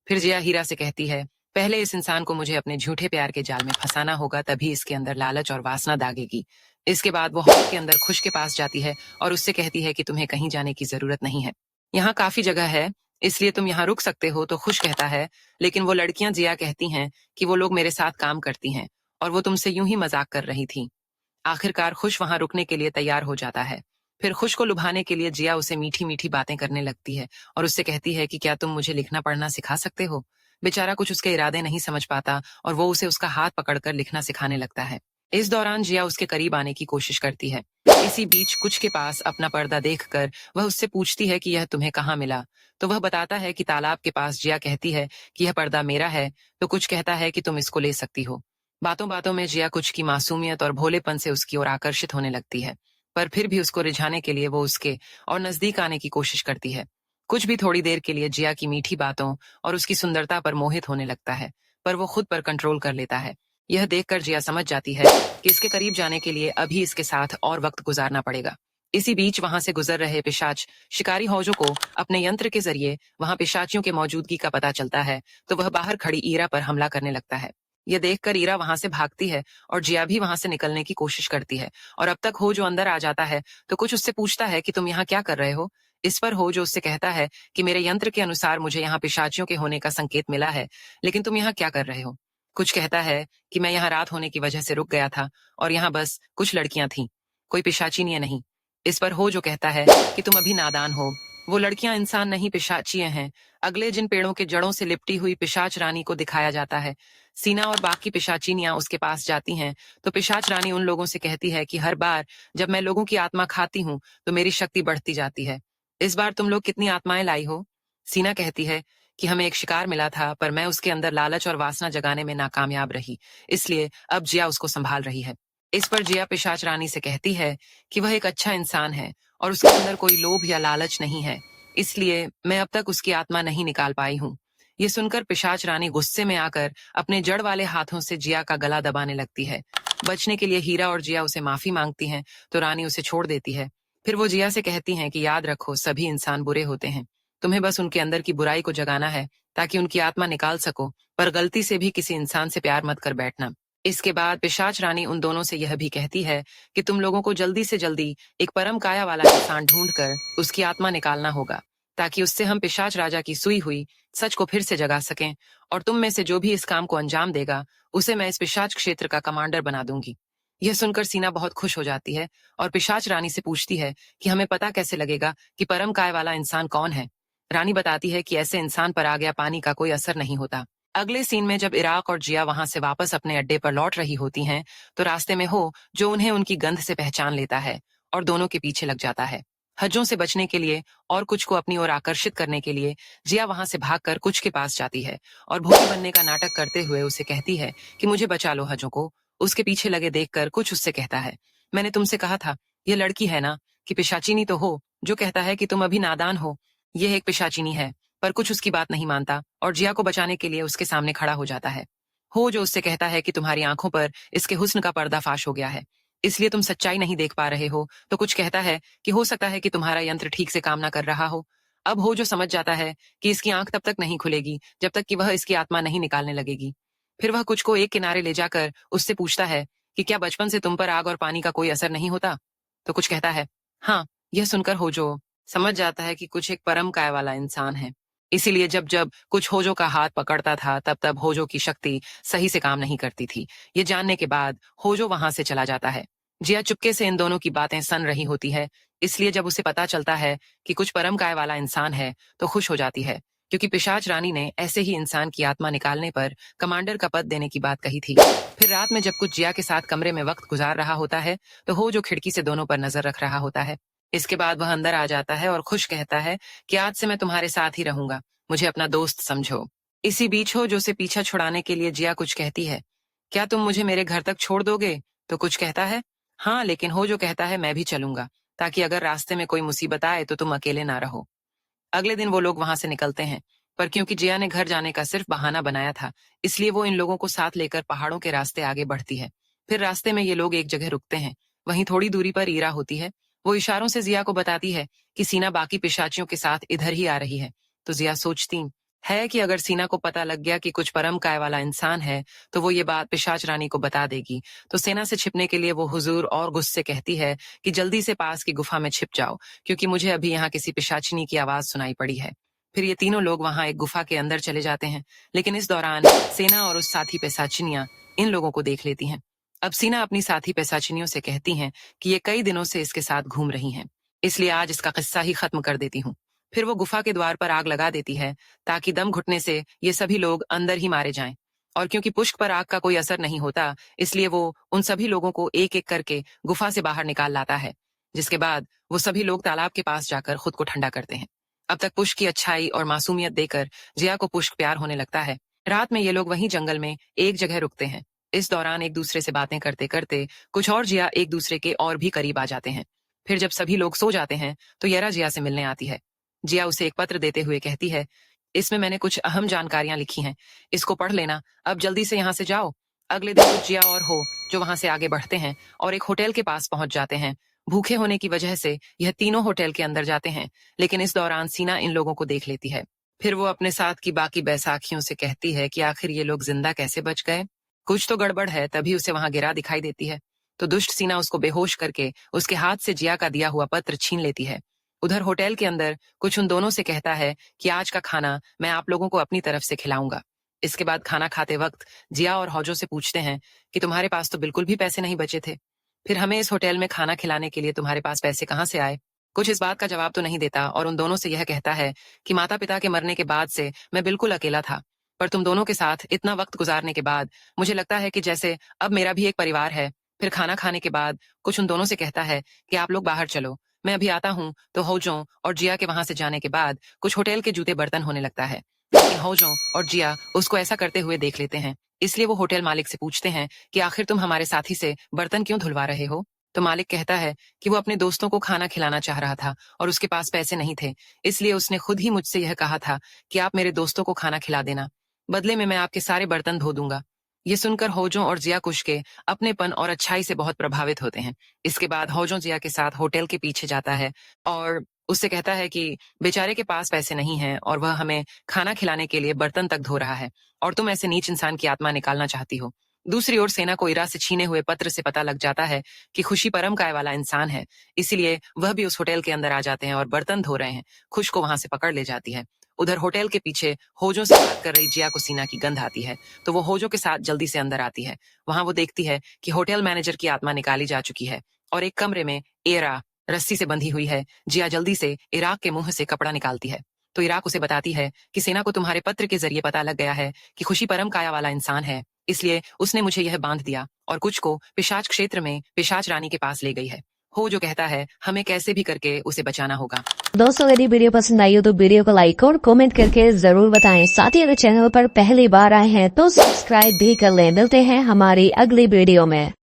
फिर जिया हीरा से कहती है, पहले इस इंसान को मुझे अपने झूठे प्यार के जाल में फंसाना होगा, तभी इसके अंदर लालच और वासना दागेगी। इसके बाद वो हॉल के अंदर खुश के पास जाती है और उससे कहती है कि तुम्हें कहीं जाने की जरूरत नहीं है, यहाँ काफी जगह है, इसलिए तुम यहाँ रुक सकते हो। तो खुश कहता है, लेकिन वो लड़कियां जिया कहती हैं कि वो लोग मेरे साथ काम करती हैं और वो तुमसे यूं ही मजाक कर रही थी। आखिरकार खुश वहां रुकने के लिए तैयार हो जाता है। फिर खुश को लुभाने के लिए जिया उसे मीठी मीठी बातें करने लगती है और उससे कहती है कि क्या तुम मुझे लिखना पढ़ना सिखा सकते हो। बेचारा कुछ उसके इरादे नहीं समझ पाता और वो उसे उसका हाथ पकड़कर लिखना सिखाने लगता है। इस दौरान जिया उसके करीब आने की कोशिश करती है। इसी बीच कुछ के पास अपना पर्दा देखकर वह उससे पूछती है कि यह तुम्हें कहाँ मिला। तो वह बताता है कि तालाब के पास। जिया कहती है कि यह पर्दा मेरा है, तो कुछ कहता है कि तुम इसको ले सकती हो। बातों बातों में जिया कुछ की मासूमियत और भोलेपन से उसकी ओर आकर्षित होने लगती है, पर फिर भी उसको रिझाने के लिए वो उसके और नजदीक आने की कोशिश करती है। कुछ भी थोड़ी देर के लिए जिया की मीठी बातों और उसकी सुंदरता पर मोहित होने लगता है, पर वो खुद पर कंट्रोल कर लेता है। यह देखकर जिया समझ जाती है कि इसके करीब जाने के लिए अभी इसके साथ और वक्त गुजारना पड़ेगा। इसी बीच वहां से गुजर रहे पिशाच शिकारी हौजों को अपने यंत्र के जरिए वहां पिशाचियों के मौजूदगी का पता चलता है, तो वह बाहर खड़ी ईरा पर हमला करने लगता है। यह देखकर ईरा वहां से भागती है और जिया भी वहां से निकलने की कोशिश करती है, और अब तक हो जो अंदर आ जाता है तो कुछ उससे पूछता है कि तुम यहाँ क्या कर रहे हो। इस पर हो जो उससे कहता है कि मेरे यंत्र के अनुसार मुझे यहाँ पिशाचियों के होने का संकेत मिला है, लेकिन तुम यहाँ क्या कर रहे हो। कुछ कहता है कि मैं यहाँ रात होने की वजह से रुक गया था और यहाँ बस कुछ लड़कियां थीं, कोई पिशाचिनी नहीं। इस पर हो जो कहता है कि तुम अभी नादान हो, वो लड़कियां इंसान नहीं पिशाचियां हैं। अगले जिन पेड़ों के जड़ों से लिपटी हुई पिशाच रानी को दिखाया जाता है, सीना और बाकी पिशाचिनियां उसके पास जाती हैं, तो पिशाच रानी उन लोगों से कहती है कि हर बार जब मैं लोगों की आत्मा खाती हूँ तो मेरी शक्ति बढ़ती जाती है। इस बार तुम लोग कितनी आत्माएं लाई हो। सीना कहती है कि हमें एक शिकार मिला था, पर मैं उसके अंदर लालच और वासना जगाने में नाकामयाब रही, इसलिए अब जिया उसको संभाल रही है। इस पर जिया पिशाच रानी से कहती है कि वह एक अच्छा इंसान है और उसके अंदर कोई लोभ या लालच नहीं है, इसलिए मैं अब तक उसकी आत्मा नहीं निकाल पाई हूँ। ये सुनकर पिशाच रानी गुस्से में आकर अपने जड़ वाले हाथों से जिया का गला दबाने लगती है। बचने के लिए हीरा और जिया उसे माफी मांगती हैं, तो रानी उसे छोड़ देती है। फिर वो जिया से कहती हैं कि याद रखो, सभी इंसान बुरे होते हैं, तुम्हें बस उनके अंदर की बुराई को जगाना है ताकि उनकी आत्मा निकाल सको, पर गलती से भी किसी इंसान से प्यार मत कर बैठना। इसके बाद पिशाच रानी उन दोनों से यह भी कहती है कि तुम लोगों को जल्दी से जल्दी एक परम काया वाला इंसान ढूंढकर उसकी आत्मा निकालना होगा, ताकि उससे हम पिशाच राजा की सुई हुई सच को फिर से जगा सकें, और तुम में से जो भी इस काम को अंजाम देगा उसे मैं इस पिशाच क्षेत्र का कमांडर बना दूंगी। यह सुनकर सीना बहुत खुश हो जाती है और पिशाच रानी से पूछती है कि हमें पता कैसे लगेगा कि परम काय वाला इंसान कौन है। रानी बताती है कि ऐसे इंसान पर आ गया पानी का कोई असर नहीं होता। अगले सीन में जब इराक और जिया वहां से वापस अपने अड्डे पर लौट रही होती हैं, तो रास्ते में हो जो उन्हें उनकी गंध से पहचान लेता है और दोनों के पीछे लग जाता है। हज्जों से बचने के लिए और कुछ को अपनी ओर आकर्षित करने के लिए जिया वहां से भागकर कुछ के पास जाती है और भोगी बनने का नाटक करते हुए उसे कहती है कि मुझे बचा लो हज्जों को। उसके पीछे लगे देखकर कुछ उससे कहता है, मैंने तुमसे कहा था ये लड़की है ना, कि पिशाचिनी तो हो। जो कहता है कि तुम अभी नादान हो, यह एक पिशाचिनी है, पर कुछ उसकी बात नहीं मानता और जिया को बचाने के लिए उसके सामने खड़ा हो जाता है। हो जो उससे कहता है कि तुम्हारी आंखों पर इसके हुस्न का पर्दाफाश हो गया है, इसलिए तुम सच्चाई नहीं देख पा रहे हो। तो कुछ कहता है कि हो सकता है कि तुम्हारा यंत्र ठीक से काम ना कर रहा हो। अब हो जो समझ जाता है कि इसकी आंख तब तक नहीं खुलेगी जब तक कि वह इसकी आत्मा नहीं निकालने लगेगी। फिर वह कुछ को एक किनारे ले जाकर उससे पूछता है कि क्या बचपन से तुम पर आग और पानी का कोई असर नहीं होता। तो कुछ कहता है हाँ। यह सुनकर हो जो समझ जाता है कि कुछ एक परम काय वाला इंसान है, इसीलिए जब जब कुछ होजो का हाथ पकड़ता था तब तब होजो की शक्ति सही से काम नहीं करती थी। ये जानने के बाद होजो वहां से चला जाता है। जिया चुपके से इन दोनों की बातें सुन रही होती है, इसलिए जब उसे पता चलता है कि कुछ परम काय वाला इंसान है तो खुश हो जाती है, क्योंकि पिशाच रानी ने ऐसे ही इंसान की आत्मा निकालने पर कमांडर का पद देने की बात कही थी। फिर रात में जब कुछ जिया के साथ कमरे में वक्त गुजार रहा होता है, तो हो जो खिड़की से दोनों पर नजर रख रहा होता है। इसके बाद वह अंदर आ जाता है और खुश कहता है कि आज से मैं तुम्हारे साथ ही रहूंगा, मुझे अपना दोस्त समझो। इसी बीच हो जो से पीछा छुड़ाने के लिए जिया कुछ कहती है, क्या तुम मुझे मेरे घर तक छोड़ दोगे। तो कुछ कहता है हाँ, लेकिन हो जो कहता है मैं भी चलूंगा, ताकि अगर रास्ते में कोई मुसीबत आए तो तुम अकेले ना रहो। अगले दिन वो लोग वहां से निकलते हैं, पर क्योंकि जिया ने घर जाने का सिर्फ बहाना बनाया था, इसलिए वो इन लोगों को साथ लेकर पहाड़ों के रास्ते आगे बढ़ती है। फिर रास्ते में ये लोग एक जगह रुकते हैं, वहीं थोड़ी दूरी पर ईरा होती है। वो इशारों से जिया को बताती है कि सीना बाकी पिशाचियों के साथ इधर ही आ रही है। तो जिया सोचती है कि अगर सीना को पता लग गया कि कुछ परम काय वाला इंसान है, तो वो ये बात पिशाच रानी को बता देगी। तो सेना से छिपने के लिए वो हुजूर और गुस्से कहती है कि जल्दी से पास की गुफा में छिप जाओ, क्योंकि मुझे अभी यहाँ किसी पिशाचिनी की आवाज सुनाई पड़ी है। फिर ये तीनों लोग वहां एक गुफा के अंदर चले जाते हैं, लेकिन इस दौरान सेना और उस साथी पिशाचिनियां इन लोगों को देख लेती हैं। अब सीना अपनी साथी पिशाचिनियों से कहती हैं कि ये कई दिनों से इसके साथ घूम रही हैं, इसलिए आज इसका किस्सा ही खत्म कर देती हूँ। फिर वो गुफा के द्वार पर आग लगा देती है, ताकि दम घुटने से ये सभी लोग अंदर ही मारे जाएं। और क्योंकि पुष्प पर आग का कोई असर नहीं होता, इसलिए वो उन सभी लोगों को एक एक करके गुफा से बाहर निकाल लाता है, जिसके बाद वो सभी लोग तालाब के पास जाकर खुद को ठंडा करते हैं। अब तक पुष्प की अच्छाई और मासूमियत देकर जिया को पुष्प प्यार होने लगता है। रात में ये लोग वहीं जंगल में एक जगह रुकते हैं। इस दौरान एक दूसरे से बातें करते करते कुछ और जिया एक दूसरे के और भी करीब आ जाते हैं। फिर जब सभी लोग सो जाते हैं, तो यरा जिया से मिलने आती है। जिया उसे एक पत्र देते हुए कहती है, इसमें मैंने कुछ अहम जानकारियां लिखी हैं, इसको पढ़ लेना, अब जल्दी से यहाँ से जाओ। अगले दिन कुछ जिया और हो जो वहां से आगे बढ़ते हैं और एक होटल के पास पहुंच जाते हैं। भूखे होने की वजह से यह तीनों होटल के अंदर जाते हैं, लेकिन इस दौरान सीना इन लोगों को देख लेती है। फिर वो अपने साथ की बाकी बैसाखियों से कहती है कि आखिर ये लोग जिंदा कैसे बच गए, कुछ तो गड़बड़ है, तभी उसे वहां गिरा दिखाई देती है। तो दुष्ट सीना उसको बेहोश करके उसके हाथ से जिया का दिया हुआ पत्र छीन लेती है। उधर होटल के अंदर कुछ उन दोनों से कहता है कि आज का खाना मैं आप लोगों को अपनी तरफ से खिलाऊंगा। इसके बाद खाना खाते वक्त जिया और हौजों से पूछते हैं कि तुम्हारे पास तो बिल्कुल भी पैसे नहीं बचे थे, फिर हमें इस होटल में खाना खिलाने के लिए तुम्हारे पास पैसे कहाँ से आए। कुछ इस बात का जवाब तो नहीं देता और उन दोनों से यह कहता है कि माता पिता के मरने के बाद से मैं बिल्कुल अकेला था, पर तुम दोनों के साथ इतना वक्त गुजारने के बाद मुझे लगता है कि जैसे अब मेरा भी एक परिवार है। फिर खाना खाने के बाद कुछ उन दोनों से कहता है कि आप लोग बाहर चलो, मैं अभी आता हूँ। तो हौजों और जिया के वहां से जाने के बाद कुछ होटल के जूते बर्तन होने लगता है, लेकिन हौजों और जिया उसको ऐसा करते हुए देख लेते हैं, इसलिए वो होटल मालिक से पूछते हैं कि आखिर तुम हमारे साथी से बर्तन क्यों धुलवा रहे हो। तो मालिक कहता है कि वो अपने दोस्तों को खाना खिलाना चाह रहा था और उसके पास पैसे नहीं थे, इसलिए उसने खुद ही मुझसे यह कहा था कि आप मेरे दोस्तों को खाना खिला देना, बदले में मैं आपके सारे बर्तन धो दूंगा। ये सुनकर हौजों और जिया कुश के अपनेपन और अच्छाई से बहुत प्रभावित होते हैं। इसके बाद हौजों जिया के साथ होटल के पीछे जाता है और उससे कहता है कि बेचारे के पास पैसे नहीं हैं और वह हमें खाना खिलाने के लिए बर्तन तक धो रहा है, और तुम ऐसे नीच इंसान की आत्मा निकालना चाहती हो। दूसरी ओर सेना को इरा से छीने हुए पत्र से पता लग जाता है कि खुशी परम काय वाला इंसान है, इसीलिए वह भी उस होटल के अंदर आ जाते हैं और बर्तन धो रहे हैं। खुश को वहां से पकड़ ले जाती है। उधर होटल के पीछे होजों से बात कर रही जिया को सीना की गंध आती है, तो वो होजों के साथ जल्दी से अंदर आती है। वहां वो देखती है कि होटल मैनेजर की आत्मा निकाली जा चुकी है और एक कमरे में एरा रस्सी से बंधी हुई है। जिया जल्दी से इराक के मुंह से कपड़ा निकालती है, तो इराक उसे बताती है कि सेना को तुम्हारे पत्र के जरिए पता लग गया है कि खुशी परम काया वाला इंसान है, इसलिए उसने मुझे यह बांध दिया और कुछ को पिशाच क्षेत्र में पिशाच रानी के पास ले गई है। हो जो कहता है हमें कैसे भी करके उसे बचाना होगा। दोस्तों यदि वीडियो पसंद आई हो तो वीडियो को लाइक और कमेंट करके जरूर बताएं। साथ ही अगर चैनल पर पहली बार आए हैं तो सब्सक्राइब भी कर लें। मिलते हैं हमारी अगली वीडियो में।